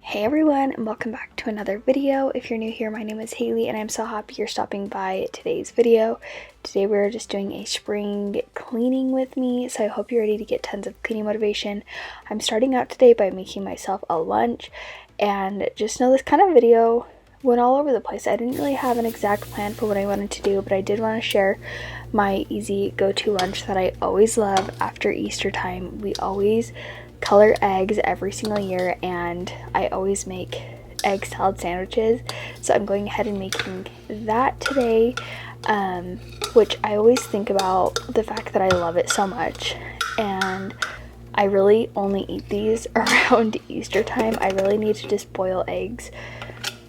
Hey everyone, and welcome back to another video. If you're new here, my name is Haley and I'm so happy you're stopping by today's video. Today we're just doing a spring cleaning with me, so I hope you're ready to get tons of cleaning motivation. I'm starting out today by making myself a lunch, and just know this kind of video went all over the place. I didn't really have an exact plan for what I wanted to do, but I did want to share my easy go-to lunch that I always love after Easter time. We always color eggs every single year, and I always make egg salad sandwiches, so I'm going ahead and making that today, which I always think about the fact that I love it so much, and I really only eat these around Easter time. I really need to just boil eggs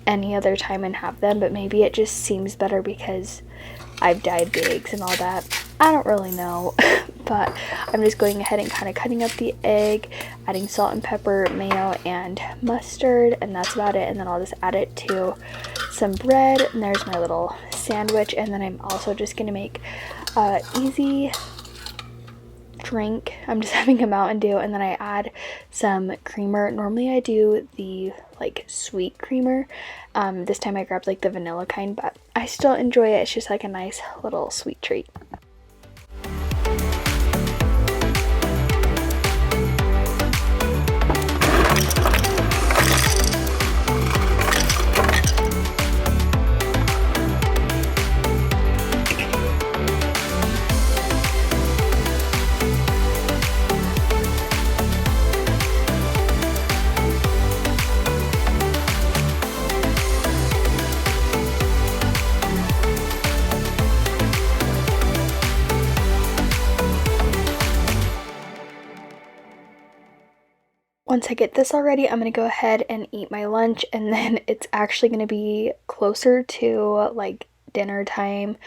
any other time and have them, but maybe it just seems better because I've dyed the eggs and all that. I don't really know, but I'm just going ahead and kind of cutting up the egg, adding salt and pepper, mayo, and mustard, and that's about it. And then I'll just add it to some bread, and there's my little sandwich. And then I'm also just gonna make easy drink. I'm just having a Mountain Dew, and then I add some creamer. Normally I do the like sweet creamer. This time I grabbed like the vanilla kind, but I still enjoy it. It's just like a nice little sweet treat. Once I get this all ready, I'm gonna go ahead and eat my lunch, and then it's actually gonna be closer to like dinner time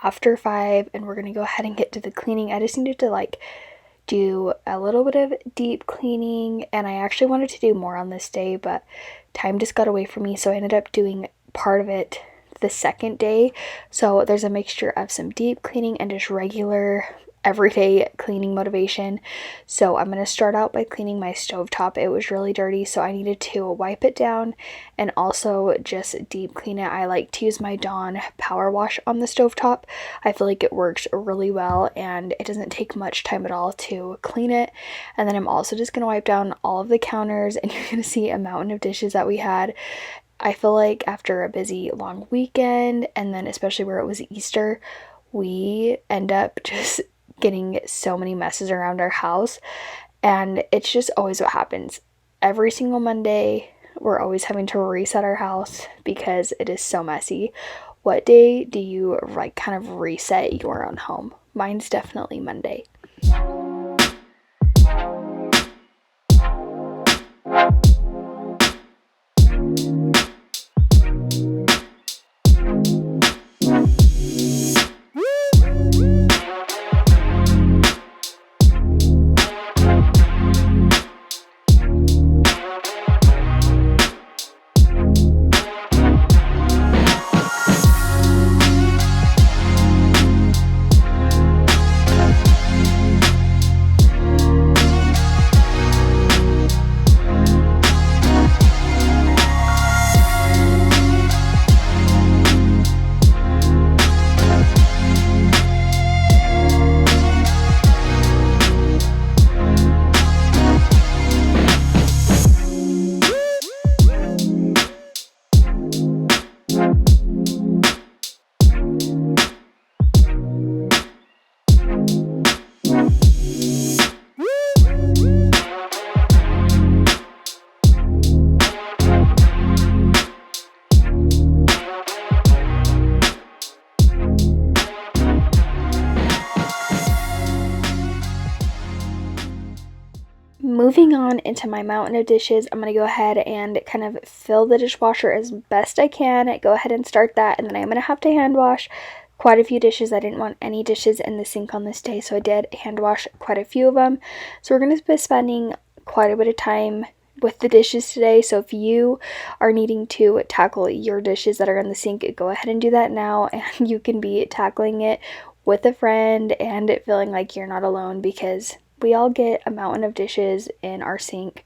after 5, and we're gonna go ahead and get to the cleaning. I just needed to like do a little bit of deep cleaning, and I actually wanted to do more on this day, but time just got away from me, so I ended up doing part of it the second day. So there's a mixture of some deep cleaning and just regular everyday cleaning motivation. So I'm going to start out by cleaning my stovetop. It was really dirty, so I needed to wipe it down and also just deep clean it. I like to use my Dawn power wash on the stovetop. I feel like it works really well and it doesn't take much time at all to clean it. And then I'm also just going to wipe down all of the counters, and you're going to see a mountain of dishes that we had. I feel like after a busy long weekend, and then especially where it was Easter, we end up just getting so many messes around our house, and it's just always what happens. Every single Monday, we're always having to reset our house because it is so messy. What day do you like kind of reset your own home? Mine's definitely Monday. Moving on into my mountain of dishes, I'm going to go ahead and kind of fill the dishwasher as best I can. Go ahead and start that, and then I'm going to have to hand wash quite a few dishes. I didn't want any dishes in the sink on this day, so I did hand wash quite a few of them. So we're going to be spending quite a bit of time with the dishes today. So if you are needing to tackle your dishes that are in the sink, go ahead and do that now, and you can be tackling it with a friend and feeling like you're not alone, because we all get a mountain of dishes in our sink.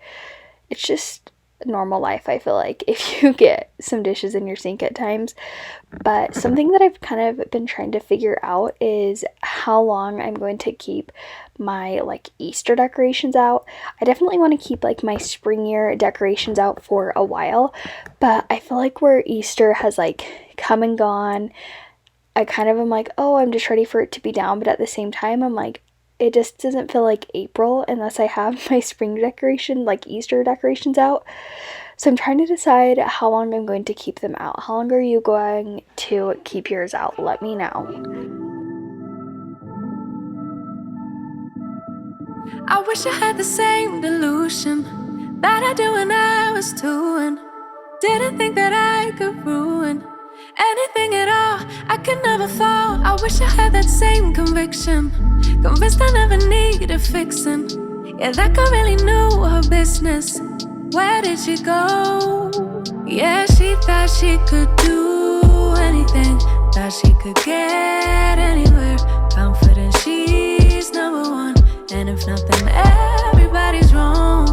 It's just normal life, I feel like, if you get some dishes in your sink at times. But something that I've kind of been trying to figure out is how long I'm going to keep my like Easter decorations out. I definitely want to keep like my spring year decorations out for a while, but I feel like where Easter has like come and gone, I kind of am like, oh, I'm just ready for it to be down, but at the same time I'm like, it just doesn't feel like April unless I have my spring decoration, like Easter decorations out. So I'm trying to decide how long I'm going to keep them out. How long are you going to keep yours out? Let me know. I wish I had the same delusion that I do when I was 2 and didn't think that I could ruin anything at all. I could never fall. I wish I had that same conviction, convinced I never needed fixing. Yeah, that girl really knew her business. Where did she go? Yeah, she thought she could do anything, thought she could get anywhere. Confident she's number one, and if nothing, everybody's wrong.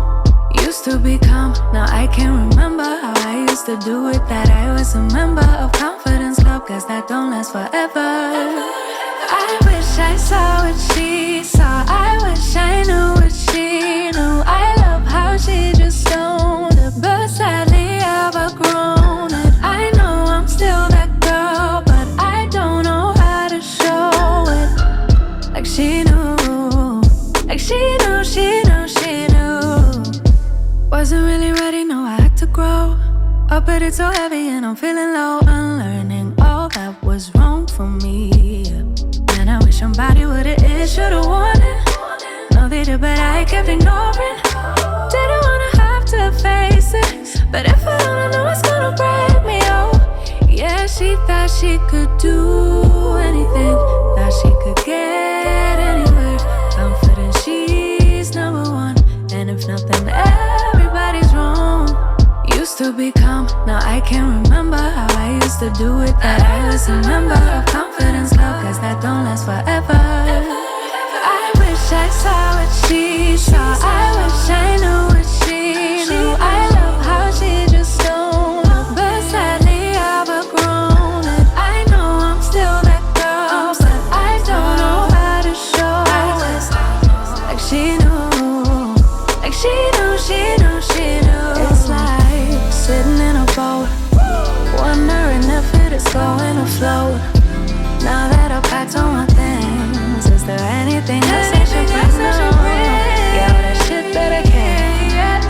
Used to be calm, now I can't remember how I used to do it. That I was a member of Confidence Club, cause that don't last forever. I wish I saw what she saw, I wish I knew what she knew. I love how she just owned it, but sadly I've outgrown it. I know I'm still that girl, but I don't know how to show it. Like she knew, like she knew, she knew, she knew. Wasn't really ready, no, I had to grow up, but it's so heavy and I'm feeling low. Unlearning all that was wrong for me, and I wish somebody would've it, should've warned it. No, they did, but I kept ignoring. Didn't wanna have to face it, but if I don't know it's gonna break me, oh. Yeah, she thought she could do anything, thought she could get anywhere. Confident she's number one, and if nothing, everybody's wrong. Used to be calm, now I can't remember how I used to do it. That I was a member of Confidence Club, cause that don't last forever. I wish I saw what she saw, I wish I knew what she knew. I love how she just owned it, but sadly I've outgrown it. I know I'm still that girl, but I don't know how to show it. Like she knew, like she knew, she knew, she knew. It's like sitting in a boat, wondering if it is going to float. Now that I've packed all my things, is there anything else I should bring? Yeah, all that shit that I can't.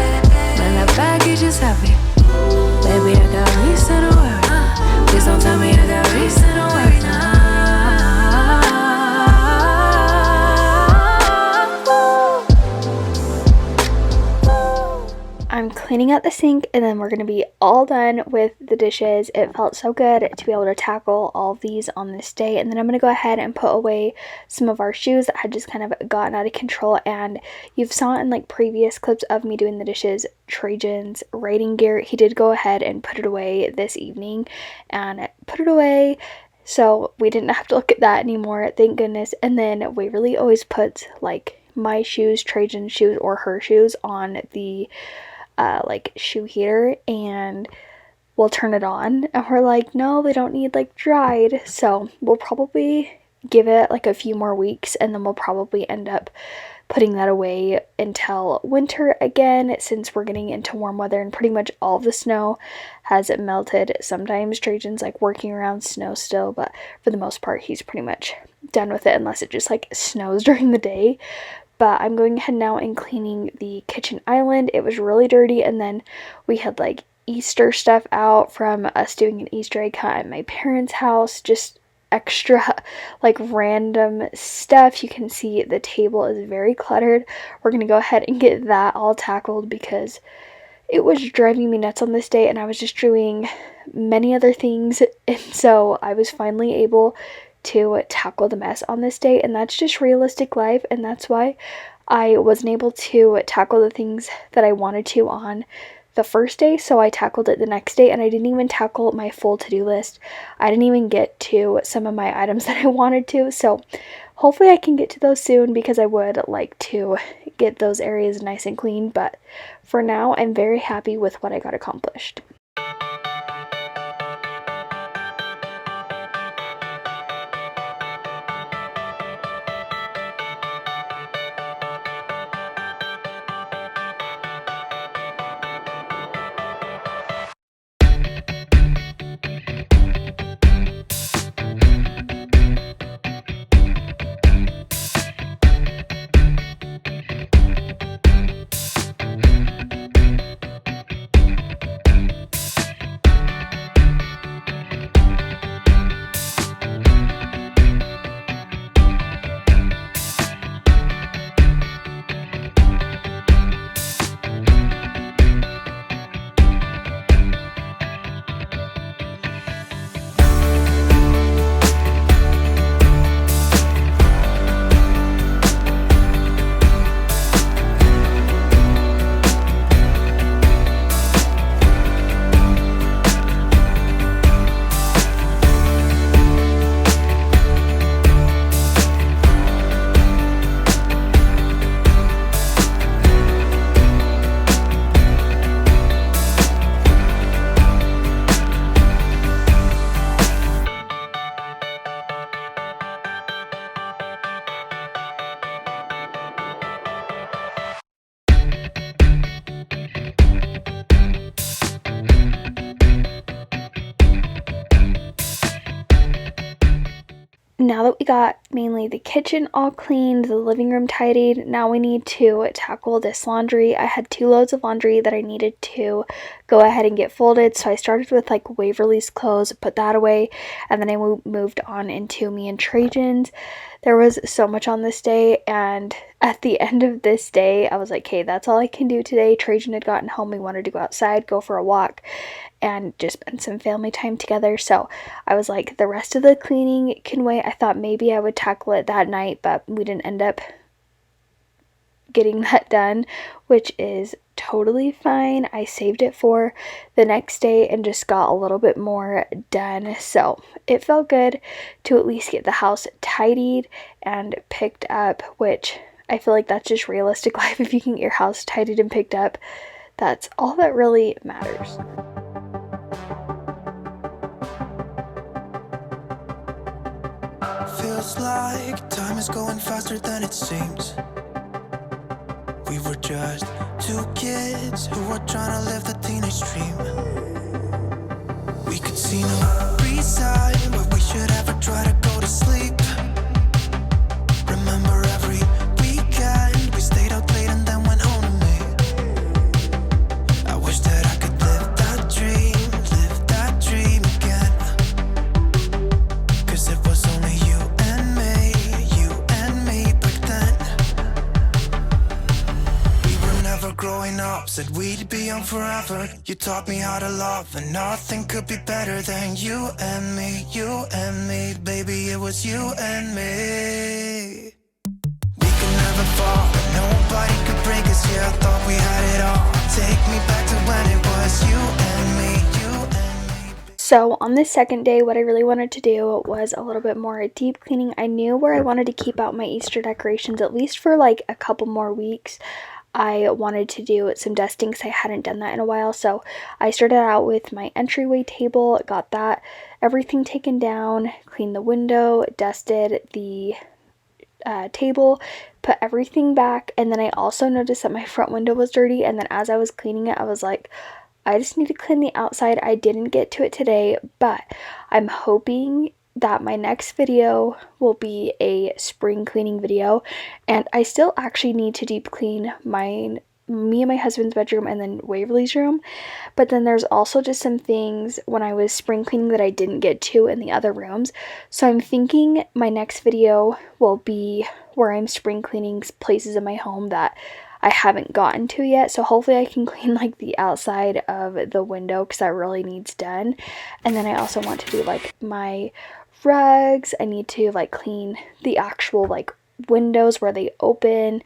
Man, that baggage is heavy. Baby, I got reason to worry. Please don't tell me I got reason to worry now. I'm cleaning out the sink and then we're going to be all done with the dishes. It felt so good to be able to tackle all of these on this day. And then I'm going to go ahead and put away some of our shoes that had just kind of gotten out of control. And you've saw in like previous clips of me doing the dishes, Trajan's writing gear, he did go ahead and put it away this evening and put it away. So we didn't have to look at that anymore, thank goodness. And then Waverly always puts like my shoes, Trajan's shoes, or her shoes on the like shoe heater, and we'll turn it on, and we're like, no, they don't need like dried. So we'll probably give it like a few more weeks, and then we'll probably end up putting that away until winter again, since we're getting into warm weather and pretty much all of the snow has melted. Sometimes Trajan's like working around snow still, but for the most part he's pretty much done with it, unless it just like snows during the day. But I'm going ahead now and cleaning the kitchen island. It was really dirty, and then we had like Easter stuff out from us doing an Easter egg hunt at my parents' house. Just extra like random stuff. You can see the table is very cluttered. We're going to go ahead and get that all tackled because it was driving me nuts on this day, and I was just doing many other things. And so I was finally able to tackle the mess on this day, and that's just realistic life, and that's why I wasn't able to tackle the things that I wanted to on the first day, so I tackled it the next day, and I didn't even tackle my full to-do list. I didn't even get to some of my items that I wanted to, so hopefully I can get to those soon because I would like to get those areas nice and clean, but for now I'm very happy with what I got accomplished. Now that we got mainly the kitchen all cleaned, the living room tidied, now we need to tackle this laundry. I had 2 loads of laundry that I needed to go ahead and get folded, so I started with like Waverly's clothes, put that away, and then I moved on into me and Trajan's. There was so much on this day, and at the end of this day, I was like, okay, that's all I can do today. Trajan had gotten home, we wanted to go outside, go for a walk, and just spend some family time together. So I was like, the rest of the cleaning can wait. I thought maybe I would tackle it that night, but we didn't end up getting that done, which is totally fine. I saved it for the next day and just got a little bit more done. So it felt good to at least get the house tidied and picked up, which I feel like that's just realistic life. If you can get your house tidied and picked up, that's all that really matters. Feels like time is going faster than it seems. We were just 2 kids who were trying to live the teenage dream. We could see no reason why we should ever try to go to sleep. Remember every weekend we stayed out late and then went home to me. I wish that I could live that dream again. 'Cause it was only you and me back then. We were never growing up, said we'd be young forever. You taught me how to love, and nothing could be better than you and me, baby, it was you and me. We could never fall, nobody could break us, yeah, I thought we had it all. Take me back to when it was you and me. So on this second day, what I really wanted to do was a little bit more deep cleaning. I knew where I wanted to keep out my Easter decorations, at least for like a couple more weeks. I wanted to do some dusting because I hadn't done that in a while. So I started out with my entryway table, got that everything taken down, cleaned the window, dusted the table, put everything back, and then I also noticed that my front window was dirty, and then as I was cleaning it, I was like, I just need to clean the outside. I didn't get to it today, but I'm hoping that my next video will be a spring cleaning video, and I still actually need to deep clean me and my husband's bedroom and then Waverly's room, but then there's also just some things when I was spring cleaning that I didn't get to in the other rooms. So I'm thinking my next video will be where I'm spring cleaning places in my home that I haven't gotten to yet. So hopefully I can clean like the outside of the window because that really needs done. And then I also want to do like my rugs. I need to like clean the actual like windows where they open,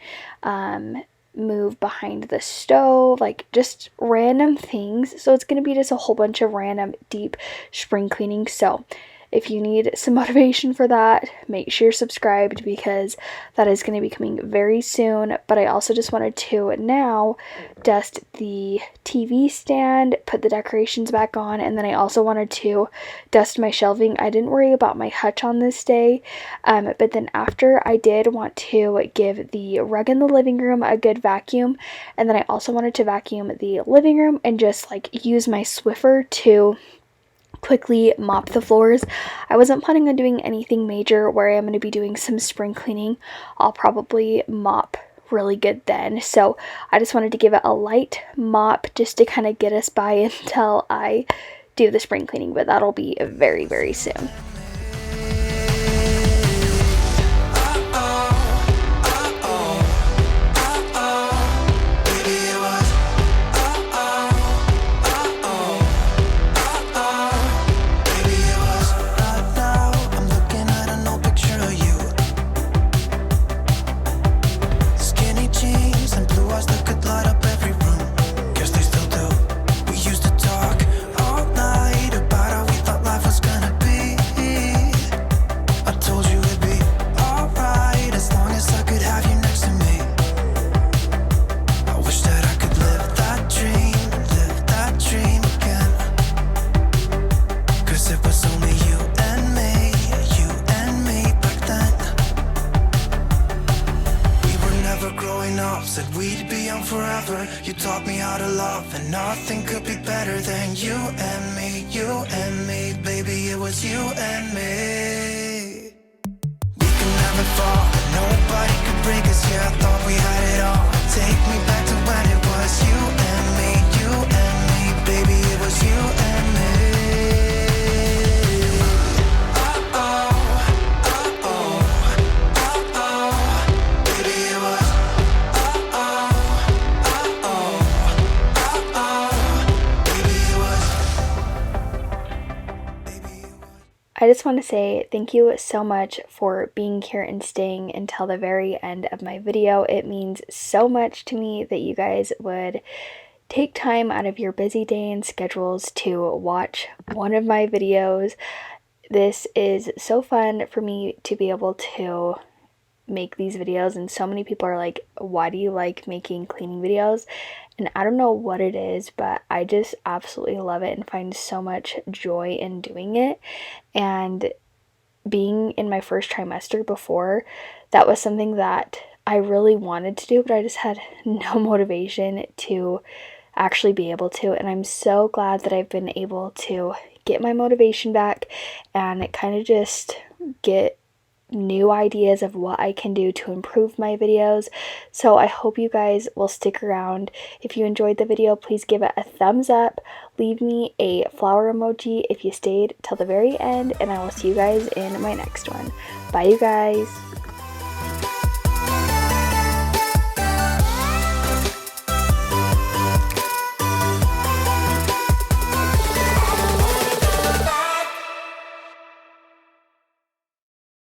move behind the stove, like just random things. So it's going to be just a whole bunch of random deep spring cleaning. So if you need some motivation for that, make sure you're subscribed because that is going to be coming very soon. But I also just wanted to now dust the TV stand, put the decorations back on, and then I also wanted to dust my shelving. I didn't worry about my hutch on this day, but then after I did want to give the rug in the living room a good vacuum, and then I also wanted to vacuum the living room and just like use my Swiffer to quickly mop the floors. I wasn't planning on doing anything major where I'm going to be doing some spring cleaning. I'll probably mop really good then. So I just wanted to give it a light mop just to kind of get us by until I do the spring cleaning, but that'll be very, very soon. Said we'd be young forever. You taught me how to love, and nothing could be better than you and me, baby, it was you and me. We could never fall, nobody could break us, yeah, I thought we had it all. Take me back to when it was you and me, baby, it was you and me. I just want to say thank you so much for being here and staying until the very end of my video. It means so much to me that you guys would take time out of your busy day and schedules to watch one of my videos. This is so fun for me to be able to make these videos, and so many people are like, why do you like making cleaning videos? And I don't know what it is, but I just absolutely love it and find so much joy in doing it. And being in my first trimester before, that was something that I really wanted to do, but I just had no motivation to actually be able to. And I'm so glad that I've been able to get my motivation back and kind of just get new ideas of what I can do to improve my videos. So I hope you guys will stick around. If you enjoyed the video, please give it a thumbs up. Leave me a flower emoji if you stayed till the very end, and I will see you guys in my next one. Bye, you guys.